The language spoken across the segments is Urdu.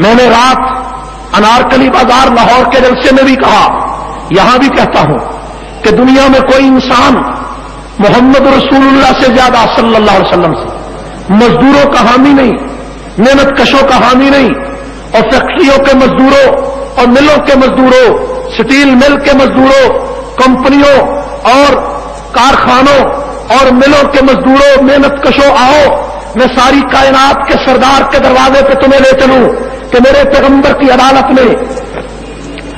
میں نے رات انارکلی بازار لاہور کے جلسے میں بھی کہا، یہاں بھی کہتا ہوں کہ دنیا میں کوئی انسان محمد رسول اللہ سے زیادہ صلی اللہ علیہ وسلم سے مزدوروں کا حامی نہیں، محنت کشوں کا حامی نہیں، اور فیکٹریوں کے مزدوروں اور ملوں کے مزدوروں، سٹیل مل کے مزدوروں، کمپنیوں اور کارخانوں اور ملوں کے مزدوروں، محنت کشوں، آؤ میں ساری کائنات کے سردار کے دروازے پہ تمہیں لے چلوں کہ میرے پیغمبر کی عدالت میں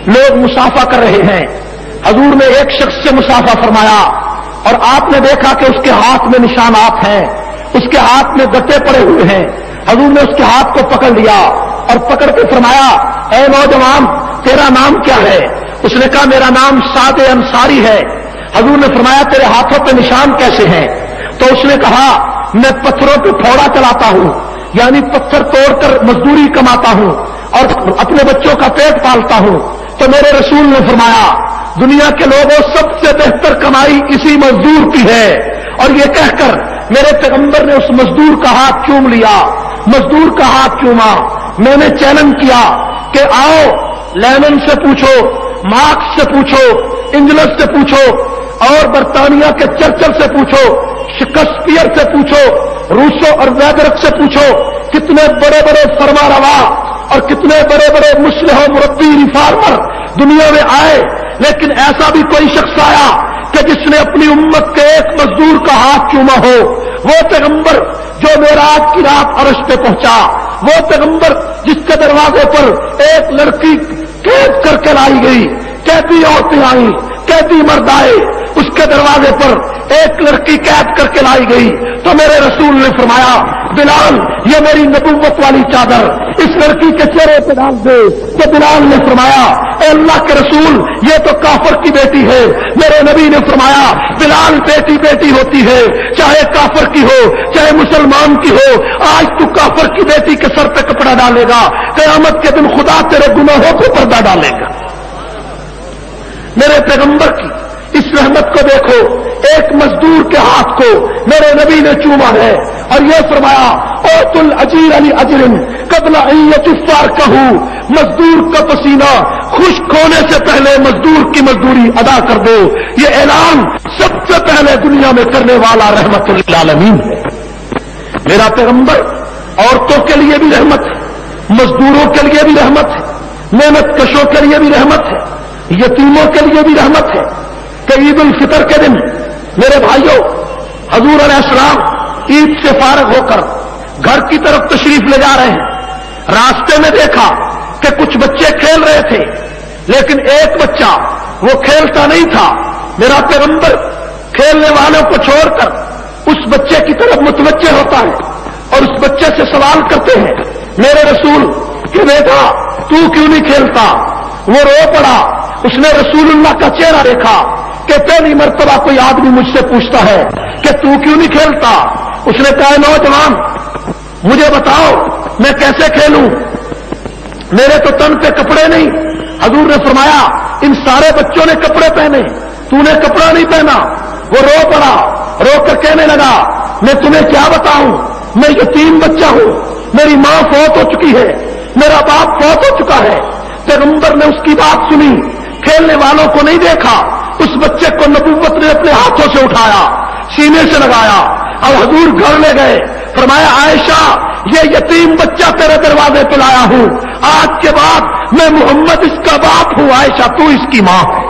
لوگ مصافحہ کر رہے ہیں۔ حضور نے ایک شخص سے مصافحہ فرمایا اور آپ نے دیکھا کہ اس کے ہاتھ میں نشانات ہیں، اس کے ہاتھ میں گٹے پڑے ہوئے ہیں۔ حضور نے اس کے ہاتھ کو پکڑ لیا اور پکڑ کے فرمایا، اے نوجوان تیرا نام کیا ہے؟ اس نے کہا میرا نام سعد انصاری ہے۔ حضور نے فرمایا تیرے ہاتھوں پہ نشان کیسے ہیں؟ تو اس نے کہا میں پتھروں پہ پھوڑا چلاتا ہوں، یعنی پتھر توڑ کر مزدوری کماتا ہوں اور اپنے بچوں کا پیٹ پالتا ہوں۔ تو میرے رسول نے فرمایا دنیا کے لوگوں سب سے بہتر کمائی اسی مزدور کی ہے، اور یہ کہہ کر میرے پیغمبر نے اس مزدور کا ہاتھ چوم لیا، مزدور کا ہاتھ چوما۔ میں نے چیلنج کیا کہ آؤ لینن سے پوچھو، مارکس سے پوچھو، انجلس سے پوچھو، اور برطانیہ کے چرچل سے پوچھو، شکسپیئر سے پوچھو، روسو اور ویدرک سے پوچھو، کتنے بڑے بڑے فرما روا اور کتنے بڑے بڑے مصلح و مربی ریفارمر دنیا میں آئے، لیکن ایسا بھی کوئی شخص آیا کہ جس نے اپنی امت کے ایک مزدور کا ہاتھ چوما ہو۔ وہ پیغمبر جو معراج کی رات عرش پہ پہنچا، وہ پیغمبر جس کے دروازے پر ایک لڑکی قید کر کے لائی گئی، قیدی عورتیں آئیں، قیدی مرد آئے، اس کے دروازے پر ایک لڑکی قید کر کے لائی گئی، تو میرے رسول نے فرمایا بلال یہ میری نبوت والی چادر اس لڑکی کے چہرے پہ ڈال دے۔ تو بلال نے فرمایا اے اللہ کے رسول یہ تو کافر کی بیٹی ہے۔ میرے نبی نے فرمایا بلال بیٹی بیٹی ہوتی ہے، چاہے کافر کی ہو چاہے مسلمان کی ہو، آج تو کافر کی بیٹی کے سر پہ کپڑا ڈالے گا، قیامت کے دن خدا تیرے گناہوں کو پردہ ڈالے گا۔ میرے پیغمبر کی اس رحمت کو دیکھو، ایک مزدور کے ہاتھ کو میرے نبی نے چوما ہے اور یہ فرمایا اوت الاجیر علی اجر قبل ان یتفار کہو، مزدور کا پسینہ خشک ہونے سے پہلے مزدور کی مزدوری ادا کر دو۔ یہ اعلان سب سے پہلے دنیا میں کرنے والا رحمت للعالمین ہے۔ میرا پیغمبر عورتوں کے لیے بھی رحمت ہے، مزدوروں کے لیے بھی رحمت ہے، محنت کشوں کے لیے بھی رحمت ہے، یتیموں کے لیے بھی رحمت ہے کہ عید الفطر کے دن میرے بھائیوں حضور علیہ السلام عید سے فارغ ہو کر گھر کی طرف تشریف لے جا رہے ہیں۔ راستے میں دیکھا کہ کچھ بچے کھیل رہے تھے، لیکن ایک بچہ وہ کھیلتا نہیں تھا۔ میرا پیغمبر کھیلنے والوں کو چھوڑ کر اس بچے کی طرف متوجہ ہوتا ہے اور اس بچے سے سوال کرتے ہیں میرے رسول کہ بیٹا تو کیوں نہیں کھیلتا؟ وہ رو پڑا۔ اس نے رسول اللہ کا چہرہ دیکھا کہ پہلی مرتبہ کوئی آدمی مجھ سے پوچھتا ہے کہ تو کیوں نہیں کھیلتا؟ اس نے کہا نوجوان مجھے بتاؤ میں کیسے کھیلوں، میرے تو تن پہ کپڑے نہیں۔ حضور نے فرمایا ان سارے بچوں نے کپڑے پہنے، تو نے کپڑا نہیں پہنا۔ وہ رو پڑا، رو کر کہنے لگا میں تمہیں کیا بتاؤں، میں یتیم بچہ ہوں، میری ماں فوت ہو چکی ہے، میرا باپ فوت ہو چکا ہے۔ پیغمبر نے اس کی بات سنی، کھیلنے والوں کو نہیں دیکھا، اس بچے کو نبوت نے اپنے ہاتھوں سے اٹھایا، سینے سے لگایا اور حضور گھر لے گئے۔ فرمایا عائشہ یہ یتیم بچہ تیرے دروازے پہ لایا ہوں، آج کے بعد میں محمد اس کا باپ ہوں، عائشہ تو اس کی ماں ہے۔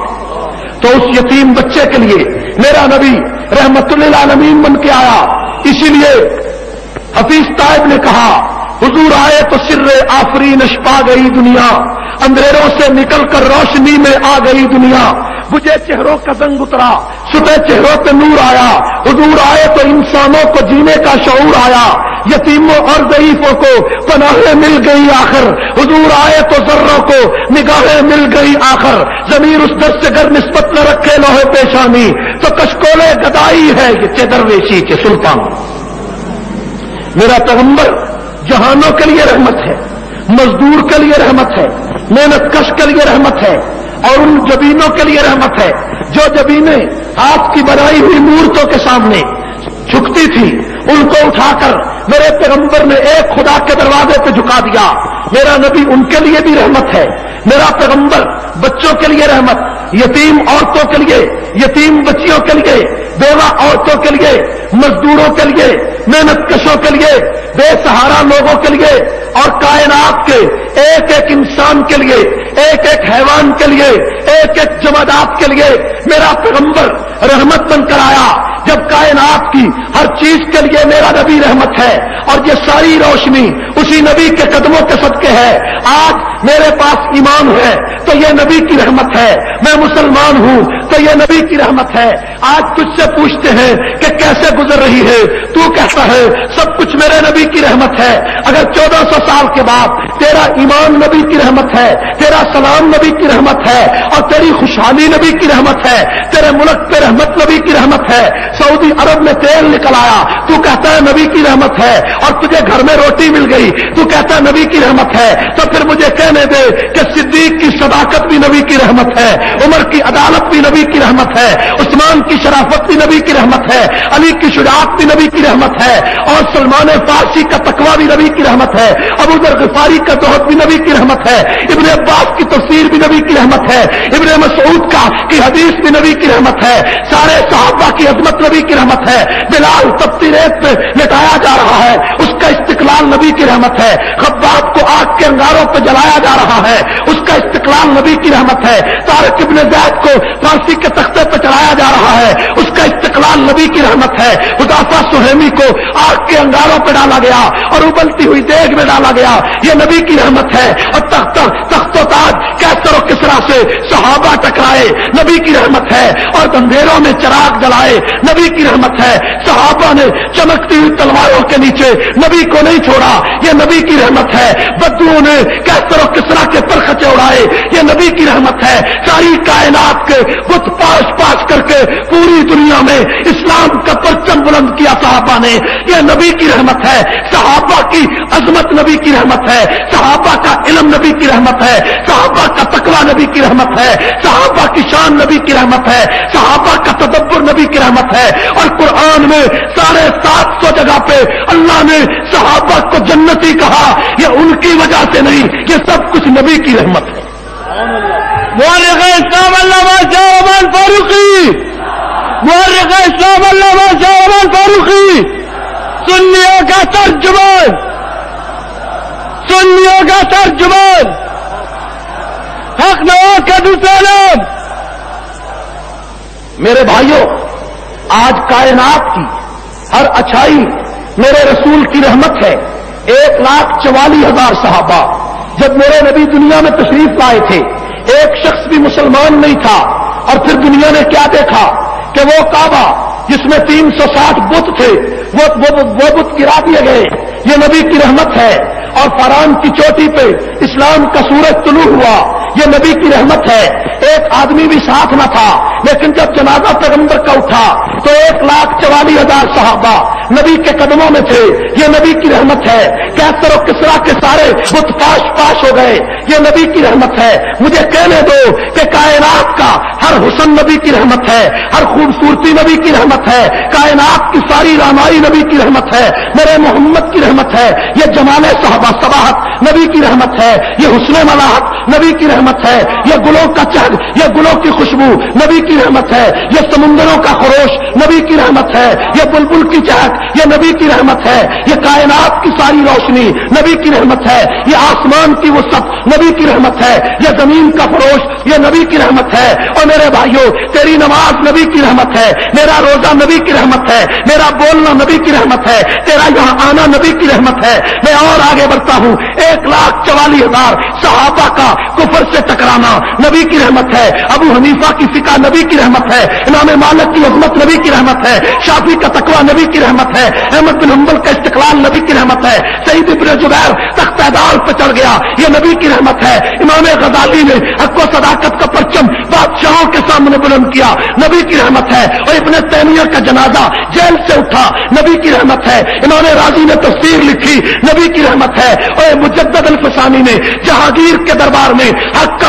تو اس یتیم بچے کے لیے میرا نبی رحمت للعالمین بن کے آیا۔ اسی لیے حفیظ طائب نے کہا حضور آئے تو سر آفرین چھپا گئی دنیا، اندھیروں سے نکل کر روشنی میں آ گئی دنیا، بجھے چہروں کا زنگ اترا، صبح چہروں پہ نور آیا۔ حضور آئے تو انسانوں کو جینے کا شعور آیا، یتیموں اور ضعیفوں کو پناہیں مل گئی آخر۔ حضور آئے تو ذروں کو نگاہیں مل گئی آخر۔ ضمیر اس در سے گر نسبت نہ رکھے لوہے پیشانی، تو کشکولے گدائی ہے یہ چہ درویشی کے سلطان۔ میرا پیغمبر جہانوں کے لیے رحمت ہے، مزدور کے لیے رحمت ہے، محنت کش کے لیے رحمت ہے، اور ان جبینوں کے لیے رحمت ہے جو جبینیں ہاتھ کی بنائی ہوئی مورتوں کے سامنے جھکتی تھی ان کو اٹھا کر میرے پیغمبر نے ایک خدا کے دروازے پہ جھکا دیا. میرا نبی ان کے لیے بھی رحمت ہے. میرا پیغمبر بچوں کے لیے رحمت، یتیم عورتوں کے لیے، یتیم بچیوں کے لیے، بیوہ عورتوں کے لیے، مزدوروں کے لیے، محنت کشوں کے لیے، بے سہارا لوگوں کے لیے، اور کائنات کے ایک ایک انسان کے لیے، ایک ایک حیوان کے لیے، ایک ایک جمادات کے لیے میرا پیغمبر رحمت بن کر آیا. جب کائنات کی ہر چیز کے لیے میرا نبی رحمت ہے، اور یہ ساری روشنی اسی نبی کے قدموں کے صدقے ہے. آج میرے پاس ایمان ہے تو یہ نبی کی رحمت ہے، میں مسلمان ہوں تو یہ نبی کی رحمت ہے. آج تجھ سے پوچھتے ہیں کہ کیسے گزر رہی ہے، تو کہتا ہے سب کچھ میرے نبی کی رحمت ہے. اگر 1400 سال کے بعد تیرا ایمان نبی کی رحمت ہے، تیرا سلام نبی کی رحمت ہے، اور تیری خوشحالی نبی کی رحمت ہے، تیرے ملک پہ رحمت نبی کی رحمت ہے، سعودی عرب میں تیل نکل آیا تو کہتا ہے نبی کی رحمت ہے، اور تجھے گھر میں روٹی مل گئی تو کہتا ہے نبی کی رحمت ہے، تو پھر مجھے کہنے دے کہ صدیق کی صداقت بھی نبی کی رحمت ہے، عمر کی عدالت بھی نبی کی رحمت ہے، عثمان کی شرافت بھی نبی کی رحمت ہے، علی کی شجاعت بھی نبی کی رحمت ہے، اور سلمان فارسی کا تقوی بھی نبی کی رحمت ہے، ابو ذر غفاری کا زہد بھی نبی کی رحمت ہے، ابن عباس کی تفسیر بھی نبی کی رحمت ہے، ابن مسعود کی حدیث بھی نبی کی رحمت ہے، سارے صحابہ کی عظمت نبی کی رحمت ہے، بلال تپتی ریت پہ لٹایا جا رہا ہے اس کا استقلال نبی کی رحمت ہے، خباب کو آگ کے انگاروں پہ جلایا جا رہا ہے اس کا استقلال نبی کی رحمت ہے، طارق ابن زید کو فارسی کے تختے پہ چڑھایا جا رہا ہے اس کا استقلال نبی کی رحمت ہے، حذیفہ سہیمی کو آگ کے انگاروں پہ ڈالا گیا اور ابلتی ہوئی دیگ میں ڈالا گیا، یہ نبی کی رحمت ہے، اور تخت و تاج کیسر و کسرا سے صحابہ ٹکرائے نبی کی رحمت ہے، اور اندھیروں میں چراغ جلائے نبی کی رحمت ہے، صحابہ نے چمکتی ہوئی تلواروں کے نیچے نبی کو نہیں چھوڑا، یہ نبی کی رحمت ہے، بدوؤں نے کیسر و کسرا کے پرخچے اڑائے، یہ نبی کی رحمت ہے، ساری کائنات کے بت پاش کر کے پوری دنیا میں اسلام کا پرچم بلند کیا صحابہ نے، یہ نبی کی رحمت ہے، صحابہ کی عظمت نبی کی رحمت ہے، صحابہ کا علم نبی کی رحمت ہے، صحابہ کا تقوی نبی کی رحمت ہے، صحابہ کی شان نبی کی رحمت ہے، صحابہ کا تدبر نبی کی رحمت ہے، اور قرآن میں 750 جگہ پہ اللہ نے صحابہ کو جنتی کہا، یہ ان کی وجہ سے نہیں، یہ سب کچھ نبی کی رحمت ہے. مورخ اسلام علامہ شاہ رحمان فاروقی، مورخ اسلام علامہ شاہ رحمان فاروقی، سنیوں کا ترجمان، سنیوں کا ترجمان، حق نواز کا دوسرا نام. میرے بھائیوں، آج کائنات کی ہر اچھائی میرے رسول کی رحمت ہے. 1,44,000 صحابہ جب میرے نبی دنیا میں تشریف لائے تھے، ایک شخص بھی مسلمان نہیں تھا، اور پھر دنیا نے کیا دیکھا کہ وہ کعبہ جس میں 360 بت تھے وہ بت گرا دیے گئے، یہ نبی کی رحمت ہے. اور فاران کی چوٹی پہ اسلام کا سورج طلوع ہوا، یہ نبی کی رحمت ہے. ایک آدمی بھی ساتھ نہ تھا، لیکن جب جنازہ پیغمبر کا اٹھا تو 1,44,000 صحابہ نبی کے قدموں میں تھے، یہ نبی کی رحمت ہے. کیسر و کسرا کے سارے بت پاش ہو گئے، یہ نبی کی رحمت ہے. مجھے کہنے دو کہ کائنات کا ہر حسن نبی کی رحمت ہے، ہر خوبصورتی نبی کی رحمت ہے، کائنات کی ساری رامائی نبی کی رحمت ہے، میرے محمد کی رحمت ہے. یہ جمال صحابہ صباحت نبی کی رحمت ہے، یہ حسن ملاحت نبی کی رحمت ہے، یہ گلوں کا چہر، یہ گلوں کی خوشبو نبی کی رحمت ہے، یہ سمندروں کا خروش نبی کی رحمت ہے، یہ بلبل کی چہک یہ نبی کی رحمت ہے، یہ کائنات کی ساری روشنی نبی کی رحمت ہے، یہ آسمان کی وسعت نبی کی رحمت ہے، یہ زمین کا فروش یہ نبی کی رحمت ہے. اور میرے بھائیوں، تیری نماز نبی کی رحمت ہے، میرا روزہ نبی کی رحمت ہے، میرا بولنا نبی کی رحمت ہے، تیرا یہاں آنا نبی کی رحمت ہے. میں اور آگے بڑھتا ہوں، 1,44,000 صحابہ کا کفر سے ٹکرانا نبی کی رحمت ہے، ابو حنیفہ کی فقہ نبی کی رحمت ہے، امام مالک کی عظمت نبی کی رحمت ہے، شافعی کا تقوی نبی کی رحمت ہے، احمد بن حنبل کا استقلال نبی کی رحمت ہے، سعید بن جبیر تخت دار پہ چڑھ گیا یہ نبی کی رحمت ہے، امام غزالی نے حق و صداقت کا پرچم بادشاہوں کے سامنے بلند کیا نبی کی رحمت ہے، اور ابن تیمیہ کا جنازہ جیل سے اٹھا نبی کی رحمت ہے، امام راضی نے تفسیر لکھی نبی کی رحمت ہے، اور مجدد الفسانی نے جہانگیر کے دربار میں حق کا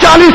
40